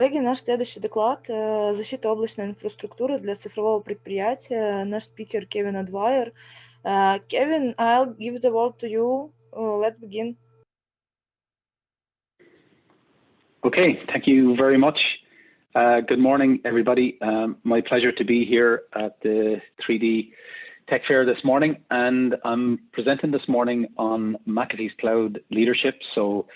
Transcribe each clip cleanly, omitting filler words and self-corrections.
Коллеги, наш следующий доклад «Защита облачной инфраструктуры для цифрового предприятия». Наш спикер Кевин Адвайер. Kevin, I'll give the word to you. Let's begin. Okay, thank you very much. Good morning, everybody. My pleasure to be here at the 3D Tech Fair this morning, and I'm presenting this morning on McAfee's cloud leadership. So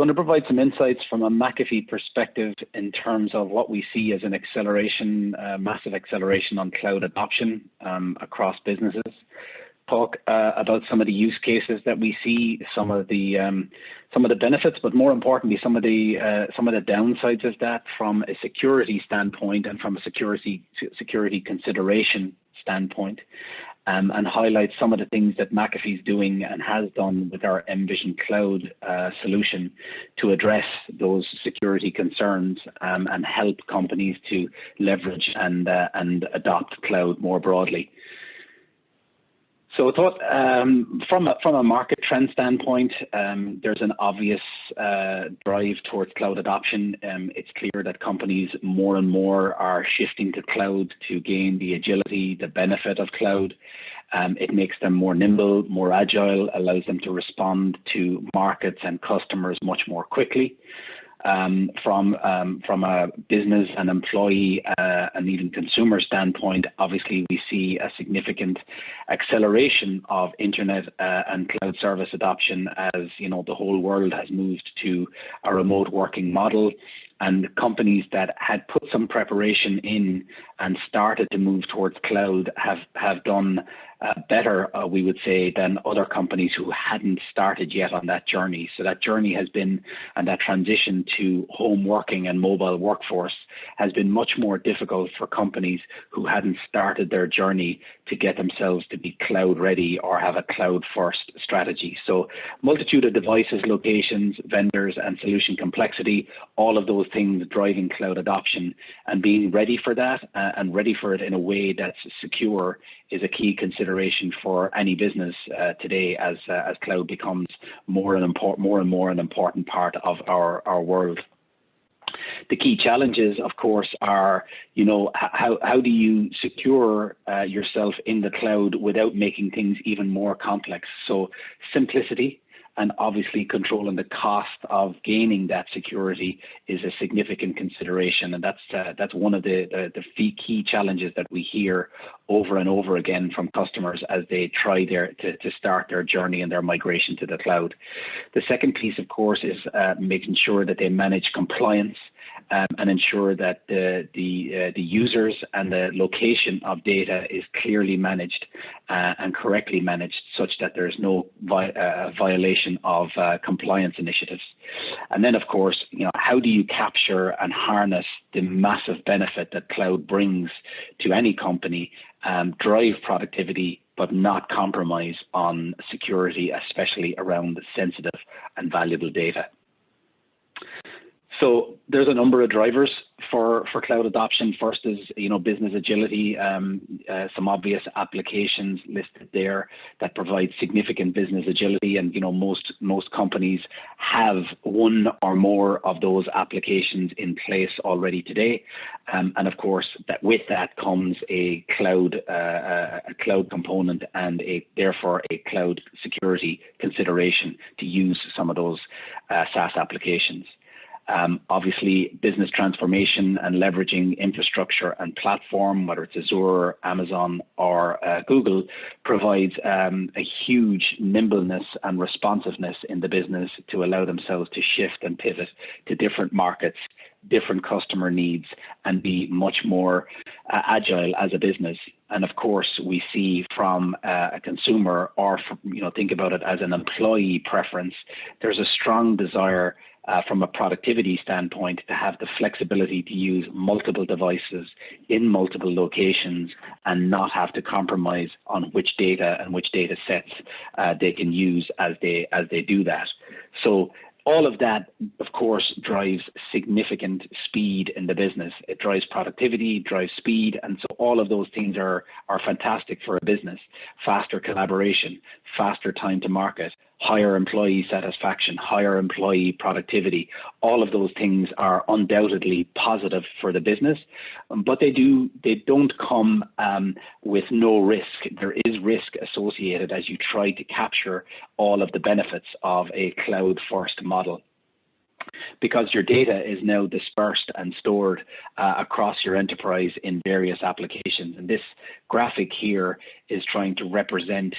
I'm going to provide some insights from a McAfee perspective in terms of what we see as an acceleration, massive acceleration on cloud adoption across businesses. Talk about some of the use cases that we see, some of the benefits, but more importantly, some of the downsides of that from a security standpoint and from a security consideration standpoint, and highlight some of the things that McAfee is doing and has done with our mVision Cloud solution to address those security concerns and help companies to leverage and adopt cloud more broadly. So I thought from a market trend standpoint, there's an obvious drive towards cloud adoption. It's clear that companies more and more are shifting to cloud to gain the agility, the benefit of cloud. It makes them more nimble, more agile, allows them to respond to markets and customers much more quickly. From a business and employee and even consumer standpoint, obviously we see a significant acceleration of internet and cloud service adoption as the whole world has moved to a remote working model. And companies that had put some preparation in and started to move towards cloud have done better, we would say, than other companies who hadn't started yet on that journey. So that journey has been, and that transition to home working and mobile workforce has been much more difficult for companies who hadn't started their journey to get themselves to be cloud ready or have a cloud first strategy. So multitude of devices, locations, vendors, and solution complexity, all of those things driving cloud adoption, and being ready for that and ready for it in a way that's secure is a key consideration for any business today as cloud becomes more and more an important part of our world. The key challenges, of course, are, how do you secure yourself in the cloud without making things even more complex? So simplicity and obviously controlling the cost of gaining that security is a significant consideration, and that's one of the key challenges that we hear over and over again from customers as they try to start their journey and their migration to the cloud. The second piece, of course, is making sure that they manage compliance and ensure that the users and the location of data is clearly managed and correctly managed, such that there's no violation of compliance initiatives. And then, of course, how do you capture and harness the massive benefit that cloud brings to any company, drive productivity, but not compromise on security, especially around sensitive and valuable data. So there's a number of drivers for cloud adoption. First is, business agility, some obvious applications listed there that provide significant business agility. And, most companies have one or more of those applications in place already today. And of course, with that comes a cloud component and therefore a cloud security consideration to use some of those SaaS applications. Obviously, business transformation and leveraging infrastructure and platform, whether it's Azure, Amazon, or Google, provides a huge nimbleness and responsiveness in the business to allow themselves to shift and pivot to different markets, different customer needs, and be much more agile as a business. And of course, we see from a consumer, or think about it as an employee preference, there's a strong desire from a productivity standpoint to have the flexibility to use multiple devices in multiple locations and not have to compromise on which data and which data sets they can use as they do that. So all of that, of course, drives significant speed in the business. It drives productivity, drives speed, and so all of those things are fantastic for a business. Faster collaboration, faster time to market, higher employee satisfaction, higher employee productivity. All of those things are undoubtedly positive for the business, but they don't come with no risk. There is risk associated as you try to capture all of the benefits of a cloud-first model, because your data is now dispersed and stored across your enterprise in various applications. And this graphic here is trying to represent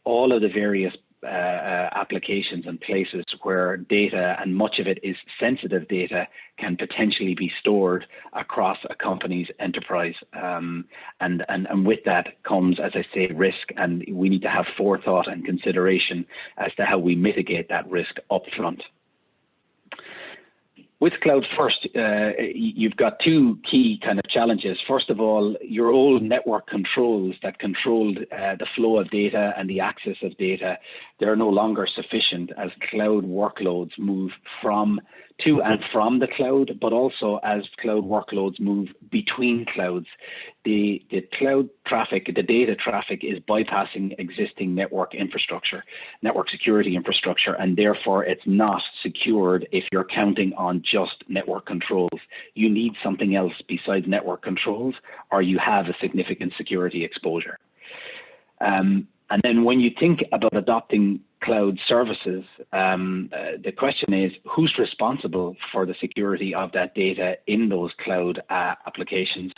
all of the various applications and places where data, and much of it is sensitive data, can potentially be stored across a company's enterprise. And with that comes, as I say, risk, and we need to have forethought and consideration as to how we mitigate that risk upfront. With Cloud First, you've got two key kind of challenges. First of all, your old network controls that controlled the flow of data and the access of data, they're no longer sufficient as cloud workloads move to and from the cloud, but also as cloud workloads move between clouds. The cloud traffic, the data traffic, is bypassing existing network infrastructure, network security infrastructure, and therefore it's not secured if you're counting on just network controls. You need something else besides network controls, or you have a significant security exposure. And then when you think about adopting cloud services, the question is, who's responsible for the security of that data in those cloud applications?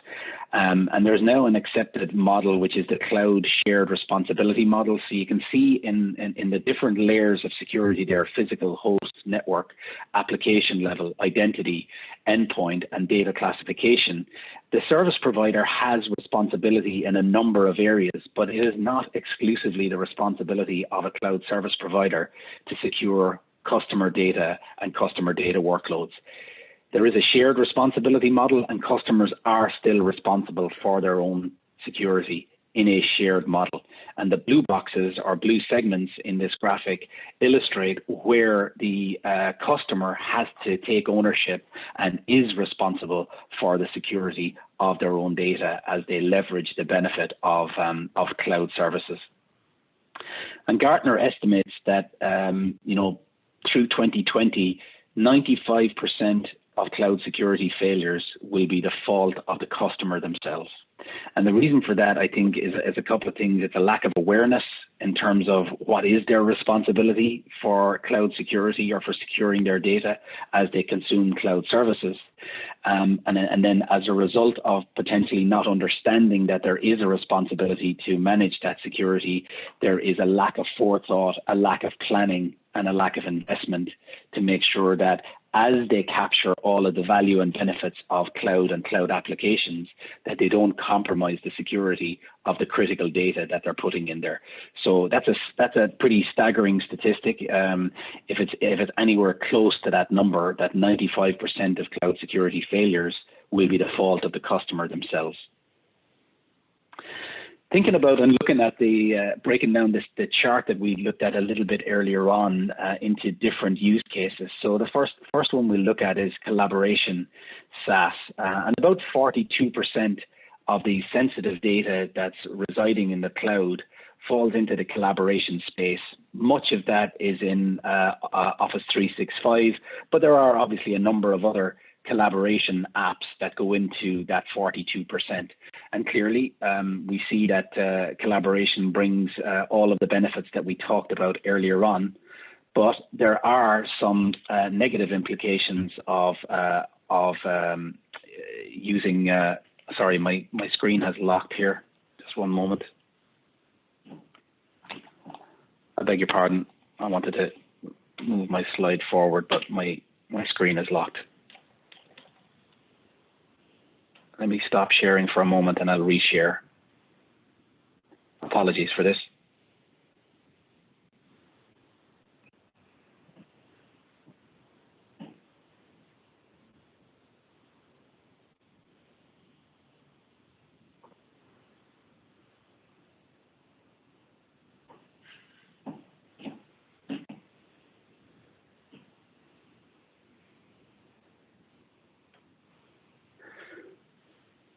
And there's now an accepted model, which is the cloud shared responsibility model. So you can see in the different layers of security there: physical, host, network, application level, identity, endpoint, and data classification. The service provider has responsibility in a number of areas, but it is not exclusively the responsibility of a cloud service provider to secure customer data and customer data workloads. There is a shared responsibility model, and customers are still responsible for their own security in a shared model. And the blue boxes or blue segments in this graphic illustrate where the customer has to take ownership and is responsible for the security of their own data as they leverage the benefit of cloud services. And Gartner estimates that through 2020, 95% of cloud security failures will be the fault of the customer themselves. And the reason for that, I think, is a couple of things. It's a lack of awareness in terms of what is their responsibility for cloud security or for securing their data as they consume cloud services. And then as a result of potentially not understanding that there is a responsibility to manage that security, there is a lack of forethought, a lack of planning, and a lack of investment to make sure that as they capture all of the value and benefits of cloud and cloud applications, that they don't compromise the security of the critical data that they're putting in there. So that's a pretty staggering statistic. If it's anywhere close to that number, that 95% of cloud security failures will be the fault of the customer themselves. Thinking about and looking at the breaking down the chart that we looked at a little bit earlier on into different use cases. So the first one we'll look at is collaboration SaaS, and about 42% of the sensitive data that's residing in the cloud falls into the collaboration space. Much of that is in Office 365, but there are obviously a number of other collaboration apps that go into that 42%. And clearly, we see that collaboration brings all of the benefits that we talked about earlier on, but there are some negative implications of using, sorry, my screen has locked here. Just one moment. I beg your pardon. I wanted to move my slide forward, but my screen is locked. Let me stop sharing for a moment and I'll reshare. Apologies for this.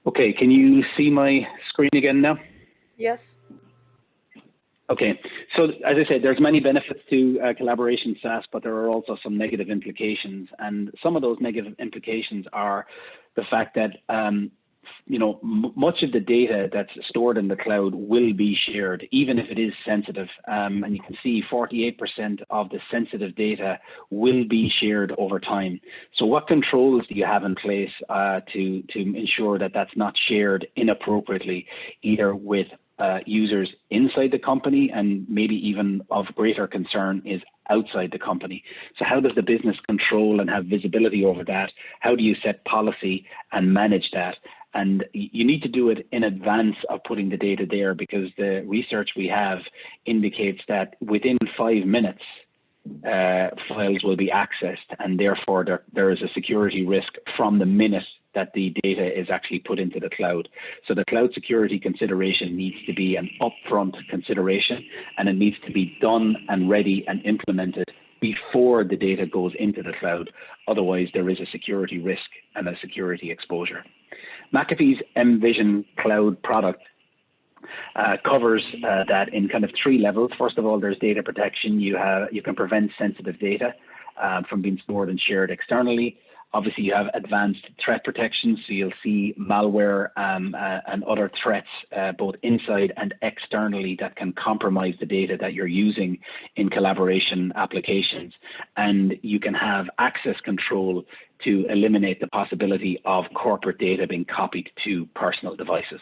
Okay, can you see my screen again now? Yes. Okay, So as I said, there's many benefits to collaboration SaaS, but there are also some negative implications. And some of those negative implications are the fact that much of the data that's stored in the cloud will be shared, even if it is sensitive. And you can see 48% of the sensitive data will be shared over time. So what controls do you have in place to ensure that that's not shared inappropriately, either with users inside the company, and maybe even of greater concern is outside the company? So how does the business control and have visibility over that? How do you set policy and manage that? And you need to do it in advance of putting the data there, because the research we have indicates that within 5 minutes, files will be accessed, and therefore there is a security risk from the minute that the data is actually put into the cloud. So the cloud security consideration needs to be an upfront consideration, and it needs to be done and ready and implemented before the data goes into the cloud. Otherwise, there is a security risk and a security exposure. McAfee's mVision Cloud product covers that in kind of 3 levels. First of all, there's data protection. You can prevent sensitive data from being stored and shared externally. Obviously, you have advanced threat protection, so you'll see malware and other threats both inside and externally that can compromise the data that you're using in collaboration applications. And you can have access control to eliminate the possibility of corporate data being copied to personal devices.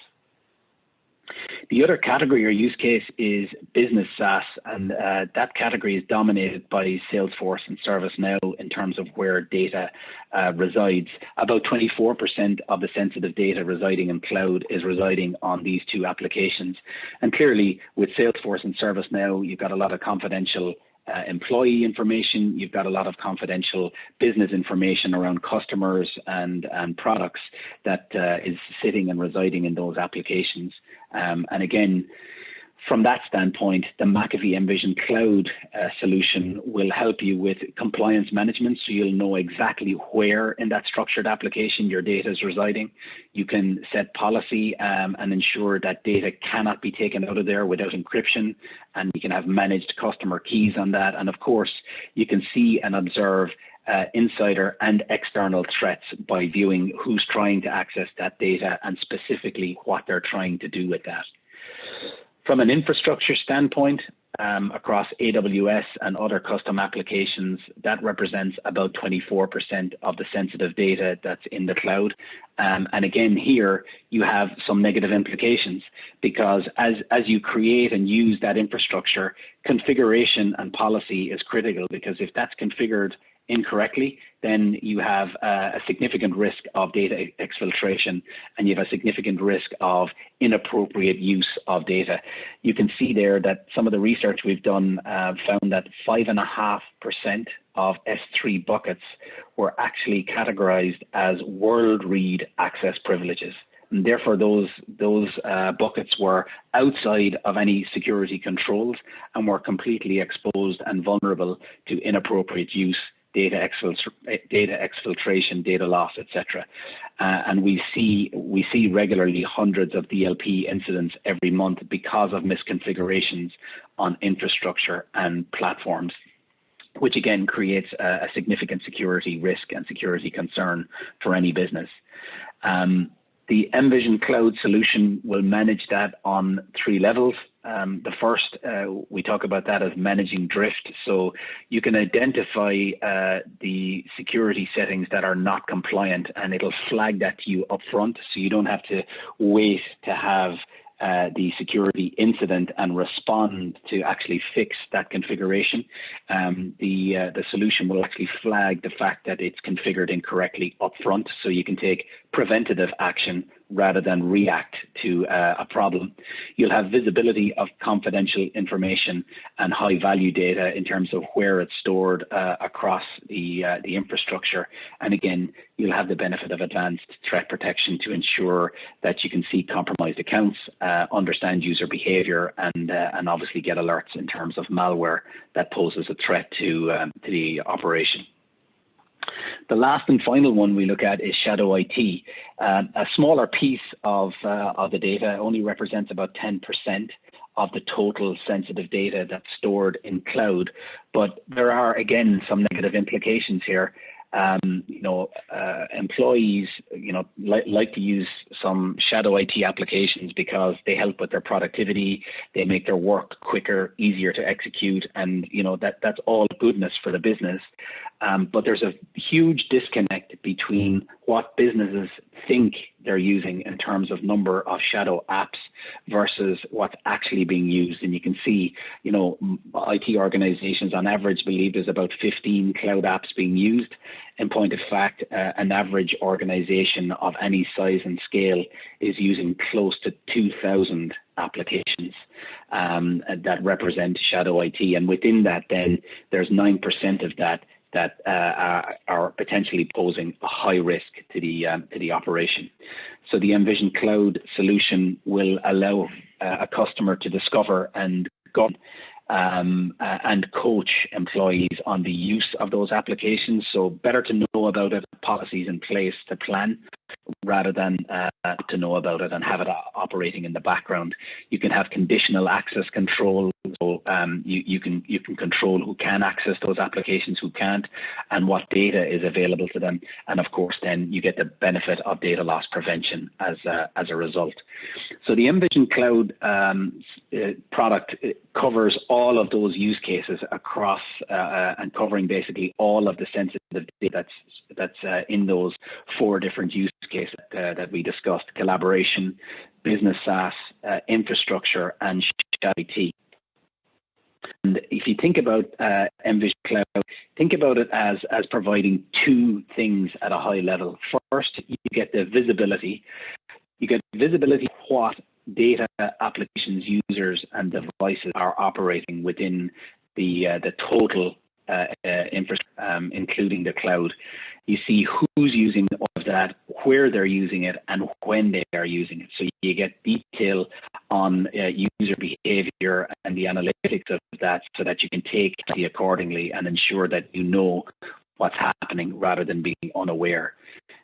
The other category or use case is business SaaS, and that category is dominated by Salesforce and ServiceNow in terms of where data resides. About 24% of the sensitive data residing in cloud is residing on these 2 applications. And clearly, with Salesforce and ServiceNow, you've got a lot of confidential employee information, you've got a lot of confidential business information around customers and products that is sitting and residing in those applications. And again, from that standpoint, the McAfee mVision Cloud solution will help you with compliance management, so you'll know exactly where in that structured application your data is residing. You can set policy and ensure that data cannot be taken out of there without encryption, and you can have managed customer keys on that. And of course, you can see and observe insider and external threats by viewing who's trying to access that data and specifically what they're trying to do with that. From an infrastructure standpoint, across AWS and other custom applications, that represents about 24% of the sensitive data that's in the cloud. And again, here you have some negative implications, because as you create and use that infrastructure, configuration and policy is critical, because if that's configured incorrectly, then you have a significant risk of data exfiltration, and you have a significant risk of inappropriate use of data. You can see there that some of the research we've done found that 5.5% of S3 buckets were actually categorized as world read access privileges. And therefore, those buckets were outside of any security controls and were completely exposed and vulnerable to inappropriate use, data exfiltration, data loss, etc. And we see regularly hundreds of DLP incidents every month because of misconfigurations on infrastructure and platforms, which again creates a significant security risk and security concern for any business. The mVision Cloud solution will manage that on 3 levels. The first, we talk about that as managing drift. So you can identify the security settings that are not compliant, and it'll flag that to you up front, so you don't have to wait to have the security incident and respond to actually fix that configuration. The solution will actually flag the fact that it's configured incorrectly up front, so you can take preventative action rather than react to a problem. You'll have visibility of confidential information and high value data in terms of where it's stored across the infrastructure. And again, you'll have the benefit of advanced threat protection to ensure that you can see compromised accounts, understand user behavior, and obviously get alerts in terms of malware that poses a threat to the operation. The last and final one we look at is shadow IT. A smaller piece of the data, only represents about 10% of the total sensitive data that's stored in cloud. But there are, again, some negative implications here. Employees, like to use some shadow IT applications because they help with their productivity. They make their work quicker, easier to execute, and that's all goodness for the business. But there's a huge disconnect between what businesses think they're using in terms of number of shadow apps versus what's actually being used. And you can see, IT organizations on average believe there's about 15 cloud apps being used. In point of fact, an average organization of any size and scale is using close to 2,000 applications that represent shadow IT. And within that, then there's 9% of that are potentially posing a high risk to the operation. So the Envision Cloud solution will allow a customer to discover and govern and coach employees on the use of those applications. So better to know about it, policies in place to plan, rather than to know about it and have it operating in the background. You can have conditional access control. So you can control who can access those applications, who can't, and what data is available to them. And of course, then you get the benefit of data loss prevention as a result. So the Envision Cloud product covers all of those use cases across and covering basically all of the sensitive data that's in those 4 different use cases that we discussed: collaboration, business SaaS, infrastructure, and IT. And if you think about Envision Cloud, think about it as providing 2 things at a high level. First, you get the visibility. You get visibility of what data, applications, users, and devices are operating within the total infrastructure, including the cloud. You see who's using all of that, where they're using it, and when they are using it. So you get detail on user behavior and the analytics of that, so that you can take it accordingly and ensure that you know what's happening rather than being unaware.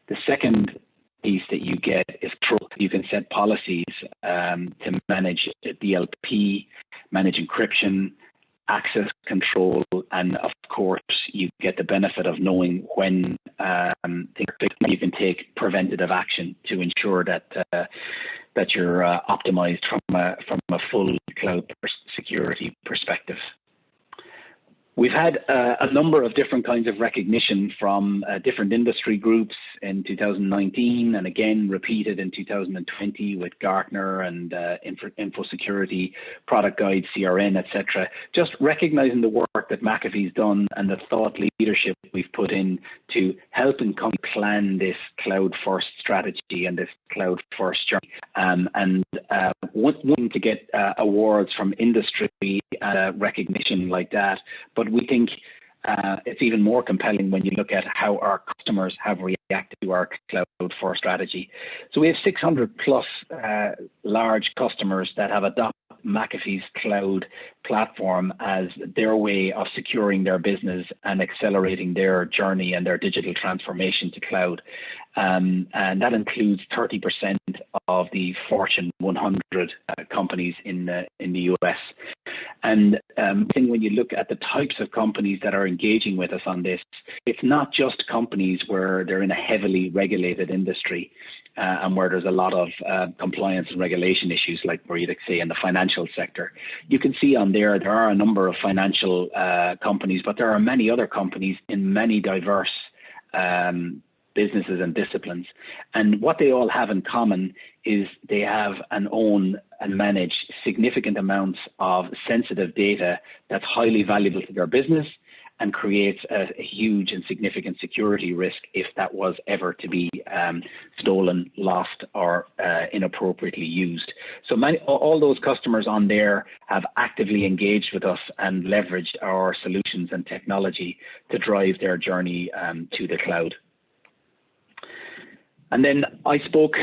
The second piece that you get is control. You can set policies to manage DLP, manage encryption, access control, and of course you get the benefit of knowing when you can take preventative action to ensure that you're optimized from a full cloud security perspective. We've had a number of different kinds of recognition from different industry groups in 2019, and again repeated in 2020 with Gartner and Info Security, Product Guide, CRN, etc. Just recognizing the work that McAfee's done and the thought leadership we've put in to helping companies plan this cloud-first strategy and this cloud-first journey. And wanting to get awards from industry recognition like that, but we think it's even more compelling when you look at how our customers have reacted to our cloud-first strategy. So we have 600 plus large customers that have adopted McAfee's cloud platform as their way of securing their business and accelerating their journey and their digital transformation to cloud. And that includes 30% of the Fortune 100 companies in the US. And when you look at the types of companies that are engaging with us on this, it's not just companies where they're in a heavily regulated industry and where there's a lot of compliance and regulation issues, like where you'd say in the financial sector. You can see on there are a number of financial companies, but there are many other companies in many diverse businesses and disciplines. And what they all have in common is they have and own and manage significant amounts of sensitive data that's highly valuable to their business and creates a huge and significant security risk if that was ever to be stolen, lost, or inappropriately used. So all those customers on there have actively engaged with us and leveraged our solutions and technology to drive their journey to the cloud. And then I spoke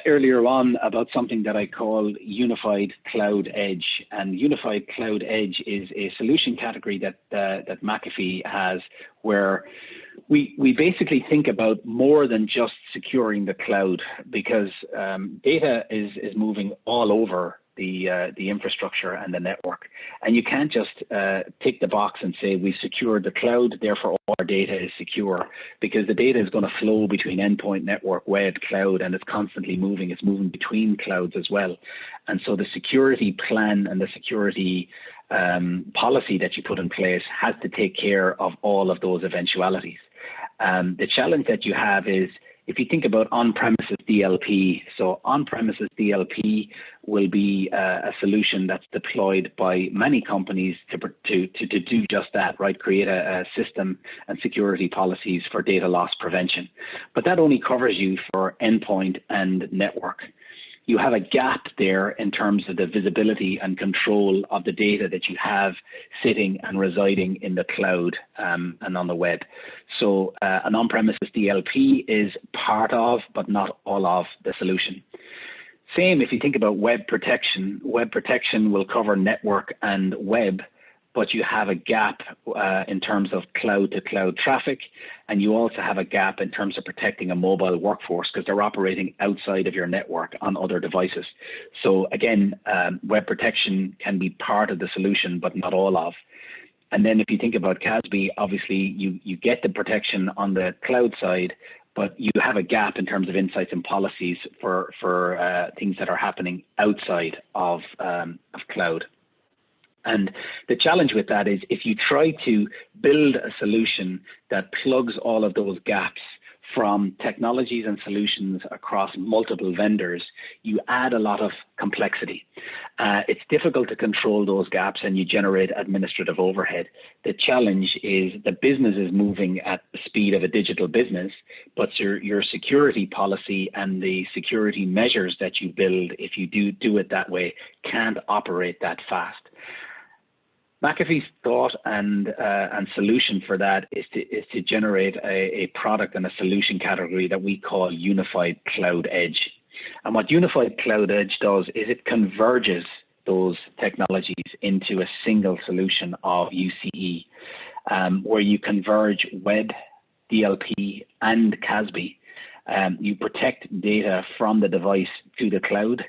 earlier on about something that I call Unified Cloud Edge. And Unified Cloud Edge is a solution category that McAfee has, where we basically think about more than just securing the cloud, because data is moving all over the infrastructure and the network. And you can't just tick the box and say we've secured the cloud, therefore all our data is secure, because the data is going to flow between endpoint, network, web, cloud, and it's constantly moving. It's moving between clouds as well. And so the security plan and the security policy that you put in place has to take care of all of those eventualities. The challenge that you have is, if you think about on-premises DLP, so on-premises DLP will be a solution that's deployed by many companies to do just that, right? Create a system and security policies for data loss prevention. But that only covers you for endpoint and network. You have a gap there in terms of the visibility and control of the data that you have sitting and residing in the cloud and on the web. So an on-premises DLP is part of, but not all of, the solution. Same if you think about web protection. Web protection will cover network and web, but you have a gap in terms of cloud-to-cloud traffic, and you also have a gap in terms of protecting a mobile workforce because they're operating outside of your network on other devices. So again, web protection can be part of the solution, but not all of. And then if you think about CASB, obviously you get the protection on the cloud side, but you have a gap in terms of insights and policies for things that are happening outside of cloud. And the challenge with that is, if you try to build a solution that plugs all of those gaps from technologies and solutions across multiple vendors, you add a lot of complexity. It's difficult to control those gaps and you generate administrative overhead. The challenge is the business is moving at the speed of a digital business, but your security policy and the security measures that you build, if you do it that way, can't operate that fast. McAfee's thought and solution for that is to generate a product and a solution category that we call Unified Cloud Edge. And what Unified Cloud Edge does is it converges those technologies into a single solution of UCE, where you converge web, DLP, and CASB. You protect data from the device to the cloud,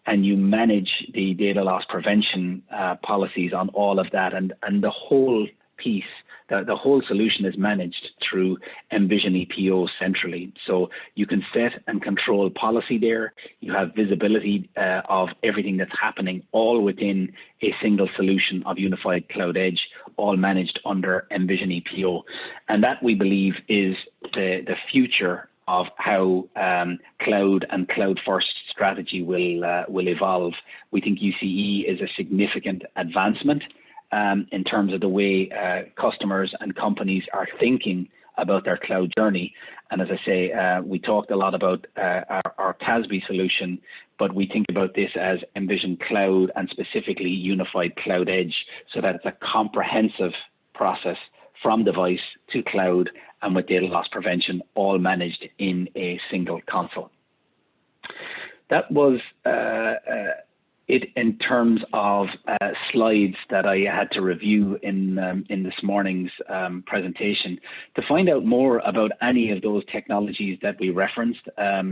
and you manage the data loss prevention policies on all of that. And the whole piece, the whole solution is managed through Envision EPO centrally. So you can set and control policy there. You have visibility of everything that's happening all within a single solution of Unified Cloud Edge, all managed under Envision EPO. And that, we believe, is the future of how cloud and cloud-first strategy will evolve. We think UCE is a significant advancement in terms of the way customers and companies are thinking about their cloud journey. And as I say, we talked a lot about our CASB solution, but we think about this as Envision Cloud and specifically Unified Cloud Edge, so that it's a comprehensive process from device to cloud and with data loss prevention, all managed in a single console. That was it in terms of slides that I had to review in this morning's presentation. To find out more about any of those technologies that we referenced,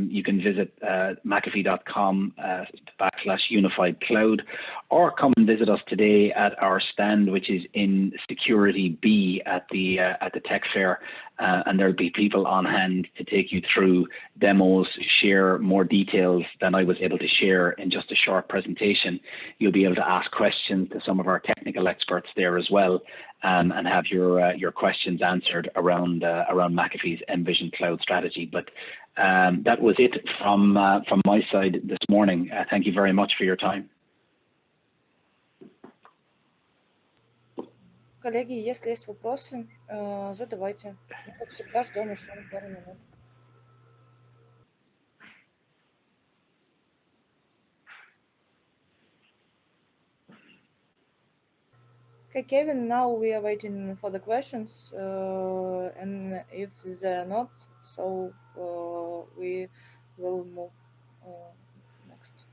you can visit McAfee.com/Unified Cloud, or come and visit us today at our stand, which is in Security B at the Tech Fair. And there'll be people on hand to take you through demos, share more details than I was able to share in just a short presentation. You'll be able to ask questions to some of our technical experts there as well, and have your questions answered around McAfee's Envision Cloud strategy. But that was it from my side this morning. Thank you very much for your time. Коллеги, если есть вопросы, задавайте. Мы, как всегда, ждем еще пару минут. Okay, Kevin, now we are waiting for the questions, and if there are not, so we will move next.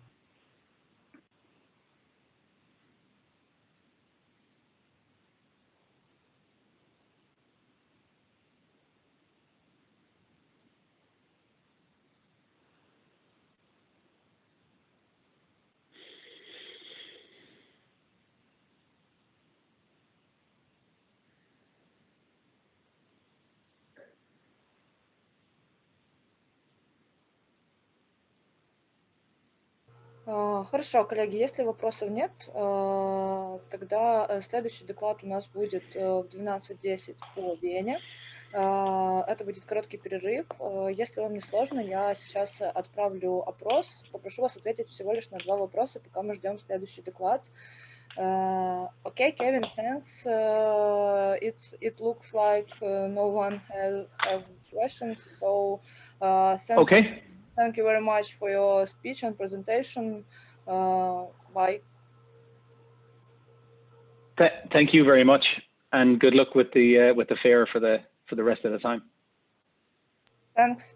Хорошо, коллеги, если вопросов нет, тогда следующий доклад у нас будет в 12:10 по Вене. Это будет короткий перерыв. Если вам не сложно, я сейчас отправлю опрос. Попрошу вас ответить всего лишь на 2 вопроса, пока мы ждем следующий доклад. Okay, Kevin, thanks. It looks like no one have questions, so Okay. thank you very much for your speech and presentation. Bye. Thank you very much, and good luck with the fair for the rest of the time. Thanks.